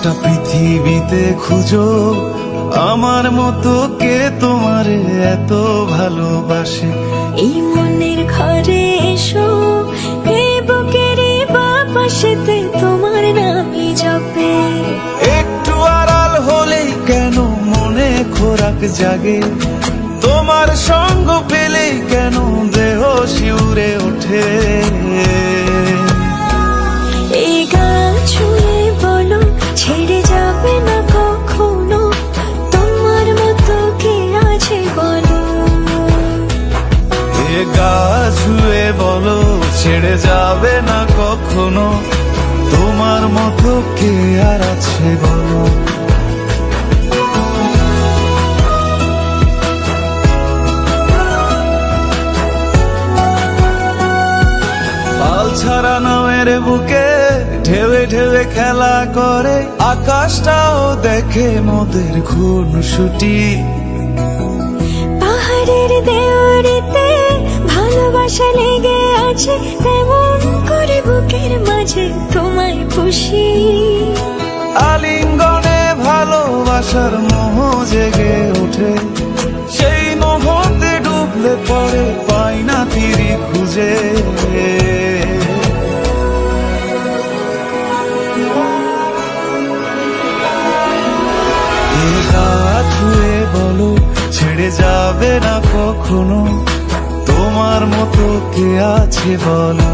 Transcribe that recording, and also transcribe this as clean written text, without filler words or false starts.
গোটা পৃথিবীতে খুঁজো আমার মতো কে তোমারে এত ভালোবাসে। এই মনের ঘরে এসো, এই বুকের বাপাশেতে তোমার নামই জপে। একটু আড়াল হলেই কেন মনে খোরাক জাগে, তোমার সঙ্গ পেলেই কেন দেহ শিউরে ওঠে। এই গা ছুঁয়ে বলো ছেড়ে যাবে না কখনো, তোমার মতো কে আছে বলো। এ গা ছুঁয়ে বলো ছেড়ে যাবে না কখনো, তোমার মতো কে আর আছে বলো। পাল ছাড়া নামের বুকে ঢেউে ঢেউে খেলা করে, আকাশটাও দেখে মোদের খুনসুটি। পাহাড়ের দেওয়ারিতে ভালোবাসা লেগে আছে, তেমন করে বুকের মাঝে তোমায় পুষি। আলিঙ্গনে ভালোবাসার মোহ জেগে ওঠে, সেই মোহতে ডুবলে পরে পাই না তীরি খুঁজে। এ গা ছুঁয়ে বলো ছেড়ে যাবে না কখনো, তোমার মতো কে আছে বলো।